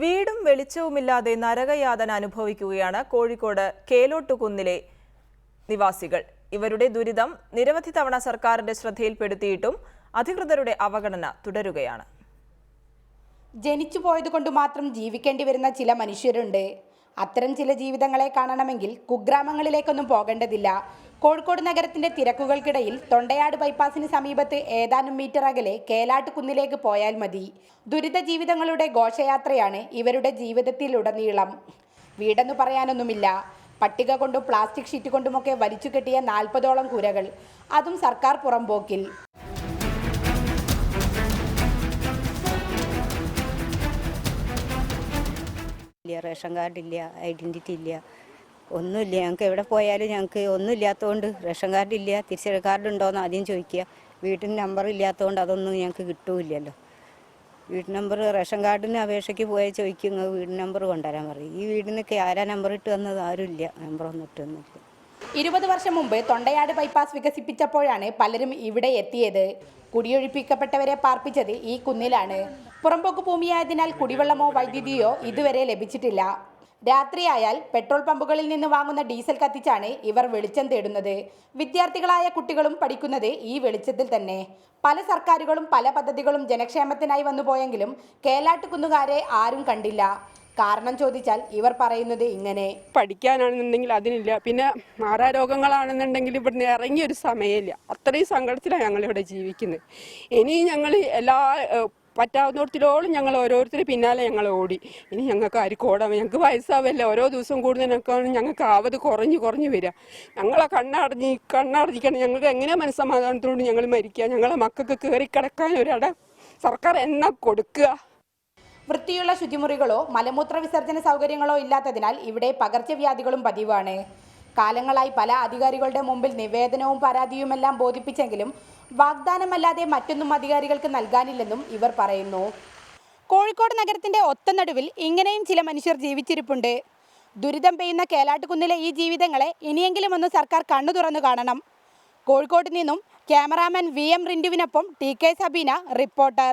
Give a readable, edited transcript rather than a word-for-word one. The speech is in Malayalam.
വീടും വെളിച്ചവുമില്ലാതെ നരകയാതന അനുഭവിക്കുകയാണ് കോഴിക്കോട് കേലോട്ടുകുന്നിലെ നിവാസികൾ. ഇവരുടെ ദുരിതം നിരവധി തവണ സർക്കാരിന്റെ ശ്രദ്ധയിൽപ്പെടുത്തിയിട്ടും അധികൃതരുടെ അവഗണന തുടരുകയാണ്. ജനിച്ചു പോയതുകൊണ്ട് മാത്രം ജീവിക്കേണ്ടി വരുന്ന ചില മനുഷ്യരുണ്ട്. അത്തരം ചില ജീവിതങ്ങളെ കാണണമെങ്കിൽ കുഗ്രാമങ്ങളിലേക്കൊന്നും പോകേണ്ടതില്ല. കോഴിക്കോട് നഗരത്തിന്റെ തിരക്കുകൾക്കിടയിൽ തൊണ്ടയാട് ബൈപ്പാസിന് സമീപത്ത് ഏതാനും മീറ്റർ അകലെ കേലാട്ടുകുന്നിലേക്ക് പോയാൽ മതി. ദുരിത ജീവിതങ്ങളുടെ ഘോഷയാത്രയാണ് ഇവരുടെ ജീവിതത്തിലുടനീളം. വീടെന്ന് പറയാനൊന്നുമില്ല. പട്ടിക കൊണ്ടും പ്ലാസ്റ്റിക് ഷീറ്റ് കൊണ്ടുമൊക്കെ വലിച്ചു കെട്ടിയ 40ഓളം കൂരകൾ, അതും സർക്കാർ പുറംപോക്കിൽ. റേഷൻ കാർഡില്ല, ഐഡൻറ്റിറ്റി ഇല്ല, ഒന്നുമില്ല. ഞങ്ങൾക്ക് എവിടെ പോയാലും ഞങ്ങൾക്ക് ഒന്നുമില്ലാത്തതുകൊണ്ട് റേഷൻ കാർഡില്ല, തിരിച്ചറിയൽ കാർഡ് ഉണ്ടോയെന്ന് ആദ്യം ചോദിക്കുക. വീട്ടിന് നമ്പർ ഇല്ലാത്തതുകൊണ്ട് അതൊന്നും ഞങ്ങൾക്ക് കിട്ടൂല്ലല്ലോ. വീട്ട് നമ്പർ റേഷൻ കാർഡിന് അപേക്ഷയ്ക്ക് പോയാൽ ചോദിക്കും, വീട് നമ്പർ കൊണ്ടുവരാൻ പറയും. ഈ വീടിനൊക്കെ ആരാ നമ്പർ ഇട്ട് തന്നത്? ആരുമില്ല, നമ്പറൊന്നും ഇട്ട് തന്നില്ല. 20 വർഷം മുമ്പ് തൊണ്ടയാട് ബൈപ്പാസ് വികസിപ്പിച്ചപ്പോഴാണ് പലരും ഇവിടെ എത്തിയത്. കുടിയൊഴിപ്പിക്കപ്പെട്ടവരെ പാർപ്പിച്ചത് ഈ കുന്നിലാണ്. പുറമ്പോക്ക് ഭൂമിയായതിനാൽ കുടിവെള്ളമോ വൈദ്യുതിയോ ഇതുവരെ ലഭിച്ചിട്ടില്ല. രാത്രിയായാൽ പെട്രോൾ പമ്പുകളിൽ നിന്ന് വാങ്ങുന്ന ഡീസൽ കത്തിച്ചാണ് ഇവർ വെളിച്ചം തേടുന്നത്. വിദ്യാർത്ഥികളായ കുട്ടികളും പഠിക്കുന്നത് ഈ വെളിച്ചത്തിൽ തന്നെ. പല സർക്കാരുകളും പല പദ്ധതികളും ജനക്ഷേമത്തിനായി വന്നുപോയെങ്കിലും കേലാട്ടുകുന്നുകാരെ ആരും കണ്ടില്ല. കാരണം ചോദിച്ചാൽ ഇവർ പറയുന്നത് ഇങ്ങനെ: പഠിക്കാനാണെന്നുണ്ടെങ്കിൽ അതിനില്ല, പിന്നെ മാറാരോഗങ്ങളാണെന്നുണ്ടെങ്കിൽ ഇവിടുന്ന് ഇറങ്ങിയൊരു സമയമില്ല. അത്രയും സങ്കടത്തിലാണ് ഞങ്ങളിവിടെ ജീവിക്കുന്നത്. ഇനി ഞങ്ങൾ എല്ലാ പറ്റാവുന്നിടത്തോളം ഞങ്ങൾ ഓരോരുത്തർ പിന്നാലെ ഞങ്ങൾ ഓടി. ഇനി ഞങ്ങൾക്ക് ആർക്കും ഓടാൻ, ഞങ്ങൾക്ക് വയസ്സാവല്ല, ഓരോ ദിവസം കൂടുതലൊക്കെയാണ് ഞങ്ങൾക്ക് ആവത് കുറഞ്ഞു വരിക. ഞങ്ങളെ കണ്ണടഞ്ഞിക്കണം. ഞങ്ങൾക്ക് എങ്ങനെ മനസ്സമാധാനത്തോട് ഞങ്ങൾ മരിക്കുക? ഞങ്ങളെ മക്കൾക്ക് കയറിക്കിടക്കാൻ ഒരിട സർക്കാർ എന്നാ കൊടുക്കുക? വൃത്തിയുള്ള ശുചിമുറികളോ മലമൂത്ര വിസർജന സൗകര്യങ്ങളോ ഇല്ലാത്തതിനാൽ ഇവിടെ പകർച്ചവ്യാധികളും പതിവാണ്. കാലങ്ങളായി പല അധികാരികളുടെ മുമ്പിൽ നിവേദനവും പരാതിയുമെല്ലാം ബോധിപ്പിച്ചെങ്കിലും വാഗ്ദാനമല്ലാതെ മറ്റൊന്നും അധികാരികൾക്ക് നൽകാനില്ലെന്നും ഇവർ പറയുന്നു. കോഴിക്കോട് നഗരത്തിന്റെ ഒത്തനടുവിൽ ഇങ്ങനെയും ചില മനുഷ്യർ ജീവിച്ചിരിപ്പുണ്ട്. ദുരിതം പെയ്യുന്ന കേലാട്ടുകുന്നിലെ ഈ ജീവിതങ്ങളെ ഇനിയെങ്കിലും ഒന്ന് സർക്കാർ കണ്ണു തുറന്നു കാണണം. കോഴിക്കോട് നിന്നും ക്യാമറാമാൻ VM റിൻഡുവിനൊപ്പം TK സബീന, റിപ്പോർട്ടർ.